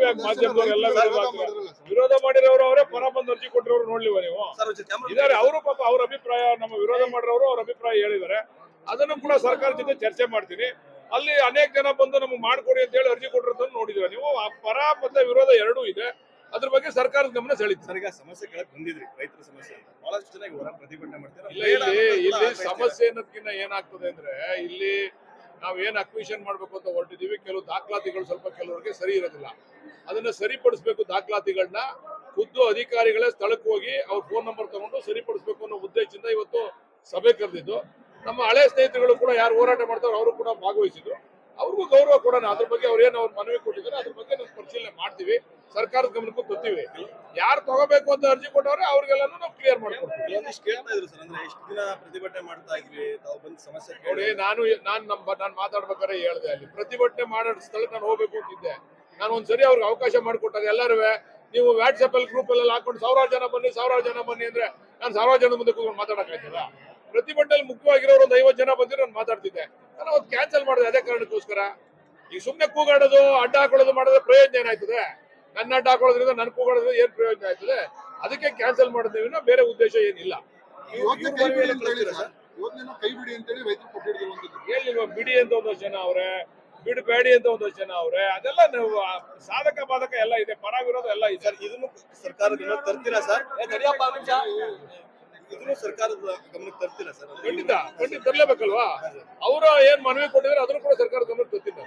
ಯಾಕೆ ಮಾಧ್ಯಮದವರೆಲ್ಲ ವಿರೋಧ ಮಾಡಿರೋರು ಅವರೇ ಪರ ಬಂದು ಅರ್ಜಿ ಕೊಟ್ಟಿರೋರು ನೋಡ್ಲಿವ ನೀವು ಇದಾರೆ ಅವರು ಪಾಪ ಅವ್ರ ಅಭಿಪ್ರಾಯ ನಮ್ಮ ವಿರೋಧ ಮಾಡಿರೋರು ಅವ್ರ ಅಭಿಪ್ರಾಯ ಹೇಳಿದ್ದಾರೆ. ಅದನ್ನು ಕೂಡ ಸರ್ಕಾರ ಜೊತೆ ಚರ್ಚೆ ಮಾಡ್ತೀನಿ. ಅಲ್ಲಿ ಅನೇಕ ಜನ ಬಂದು ನಮ್ಗೆ ಮಾಡ್ಕೊಡಿ ಅಂತ ಹೇಳಿ ಅರ್ಜಿ ಕೊಟ್ಟಿರೋದನ್ನು ನೋಡಿದ್ವಿ ನೀವು. ಆ ಪರ ಮತ್ತೆ ವಿರೋಧ ಎರಡೂ ಇದೆ. ಅದ್ರ ಬಗ್ಗೆ ಸರ್ಕಾರದ ಗಮನ ಸೆಳೀತು. ಸರ್, ಈಗ ಸಮಸ್ಯೆ ಕೆಳಗೆ ಬಂದಿದ್ರಿ, ರೈತರ ಸಮಸ್ಯೆ ಅಂತ ಬಹಳಷ್ಟು ಜನ ಹೊರ ಪ್ರತಿಭಟನೆ ಮಾಡ್ತಾರೆ. ಇಲ್ಲಿ ಸಮಸ್ಯೆ ಅನ್ನೋದಕ್ಕಿಂತ ಏನಾಗ್ತದೆ ಅಂದ್ರೆ, ಇಲ್ಲಿ ನಾವೇನ್ ಅಕ್ವಿಷನ್ ಮಾಡ್ಬೇಕು ಅಂತ ಹೊರಟಿದೀವಿ, ಕೆಲವು ದಾಖಲಾತಿಗಳು ಸ್ವಲ್ಪ ಕೆಲವರಿಗೆ ಸರಿ ಇರೋದಿಲ್ಲ. ಅದನ್ನ ಸರಿಪಡಿಸಬೇಕು. ದಾಖಲಾತಿಗಳನ್ನ ಖುದ್ದು ಅಧಿಕಾರಿಗಳೇ ಸ್ಥಳಕ್ಕೆ ಹೋಗಿ ಅವ್ರ ಫೋನ್ ನಂಬರ್ ತಗೊಂಡು ಸರಿಪಡಿಸಬೇಕು ಅನ್ನೋ ಉದ್ದೇಶದಿಂದ ಇವತ್ತು ಸಭೆ ಕರೆದಿದ್ದು. ನಮ್ಮ ಹಳೆ ಸ್ನೇಹಿತರುಗಳು ಕೂಡ ಯಾರು ಹೋರಾಟ ಮಾಡ್ತಾರೋ ಅವರು ಕೂಡ ಭಾಗವಹಿಸಿದ್ರು. ಅವ್ರಿಗೂ ಗೌರವ ಕೊಡೋಣ. ಅದ್ರ ಬಗ್ಗೆ ಅವ್ರೇನು ಅವ್ರ ಮನವಿ ಕೊಟ್ಟಿದ್ದಾರೆ ಅದ್ರ ಬಗ್ಗೆ ನಾವು ಪರಿಶೀಲನೆ ಮಾಡ್ತೀವಿ. ಸರ್ಕಾರದ ಗಮನಕ್ಕೂ ತರ್ತೀವಿ. ಯಾರು ತಗೋಬೇಕು ಅಂತ ಅರ್ಜಿ ಕೊಟ್ಟವ್ರೆ ಅವ್ರಿಗೆಲ್ಲಾನು ನಾವು ಕ್ಲಿಯರ್ ಮಾಡ್ಕೊಡ್ತೀವಿ. ಕೇಳ್ತಾ ಇದ್ರು ಸರ್, ಅಂದ್ರೆ ಎಷ್ಟು ದಿನ ಪ್ರತಿಭಟನೆ ಮಾಡ್ತಾ ಇದ್ವಿ, ತಾವು ಬಂದು ಸಮಸ್ಯೆ ನೋಡಿ. ನಾನು ಮಾತಾಡ್ಬೇಕಾದ್ರೆ ಹೇಳ್ದೆ, ಅಲ್ಲಿ ಪ್ರತಿಭಟನೆ ಮಾಡೋ ಸ್ಥಳಕ್ಕೆ ನಾನು ಹೋಗ್ಬೇಕು ಅಂತಿದ್ದೆ. ನಾನು ಒಂದ್ಸರಿ ಅವ್ರಿಗೆ ಅವಕಾಶ ಮಾಡಿಕೊಟ್ಟಾಗ ಎಲ್ಲರೂ ನೀವು ವಾಟ್ಸ್ಆಪ್ ಅಲ್ಲಿ ಗ್ರೂಪ್ ಅಲ್ಲಿ ಹಾಕೊಂಡು ಸಾವಿರಾರು ಜನ ಬನ್ನಿ ಅಂದ್ರೆ ನಾನು ಸಾವಿರಾರು ಜನ ಮುಂದೆ ಕೂತ್ಕೊಂಡು ಮಾತಾಡಕ್ಕಾಯ್ತದ? ಪ್ರತಿಭಟನೆಯಲ್ಲಿ ಮುಖ್ಯವಾಗಿರೋರು ಒಂದು 50 ಜನ ಬಂದ್ರೆ ನಾನು ಮಾತಾಡ್ತಿದ್ದೆ. ನಾನು ಅವತ್ತು ಕ್ಯಾನ್ಸಲ್ ಮಾಡಿದೆ ಅದೇ ಕಾರಣಕ್ಕೋಸ್ಕರ. ಈಗ ಸುಮ್ಮನೆ ಕೂಗಾಡೋದು ಅಡ್ಡ ಹಾಕೊಳ್ಳೋದು ಮಾಡಿದ್ರೆ ಪ್ರಯೋಜನ ಏನಾಯ್ತದೆ? ನನ್ನ ಅಡ್ಡ ಹಾಕೊಳ್ಳೋದ್ರಿಂದ ನನ್ ಕೂಗಾಡೋದ್ರಿಂದ ಏನ್ ಪ್ರಯೋಜನ ಆಯ್ತದೆ? ಅದಕ್ಕೆ ಕ್ಯಾನ್ಸಲ್ ಮಾಡಿದ್ವಿ, ಬೇರೆ ಉದ್ದೇಶ ಏನಿಲ್ಲ. ಹೇಳಿಲ್ವಾ ಬಿಡಿ ಅಂತ ಒಂದಷ್ಟು ಜನ ಅವ್ರೆ, ಬಿಡಬೇಡಿ ಅಂತ ಒಂದಷ್ಟು ಜನ ಅವ್ರೆ. ಅದೆಲ್ಲ ನಾವು ಸಾಧಕ ಬಾಧಕ ಎಲ್ಲ ಇದೆ, ಪರ ವಿರೋಧ ಎಲ್ಲ ಇದೆ. ಸರ್, ಇದನ್ನು ಸರ್ಕಾರದ ಗಮನಕ್ಕೆ ತರ್ತೀರಾ ಸರ್? ಇದನ್ನು ಸರ್ಕಾರದ ಗಮನಕ್ಕೆ ತರ್ತೀರಾ ಸರ್? ಖಂಡಿತ ತರಲೇಬೇಕಲ್ವಾ? ಅವರು ಏನ್ ಮನವಿ ಕೊಟ್ಟಿದ್ರೆ ಅದನ್ನು ಕೂಡ ಸರ್ಕಾರದ ಗಮನಕ್ಕೆ ತರ್ತೀನಿ.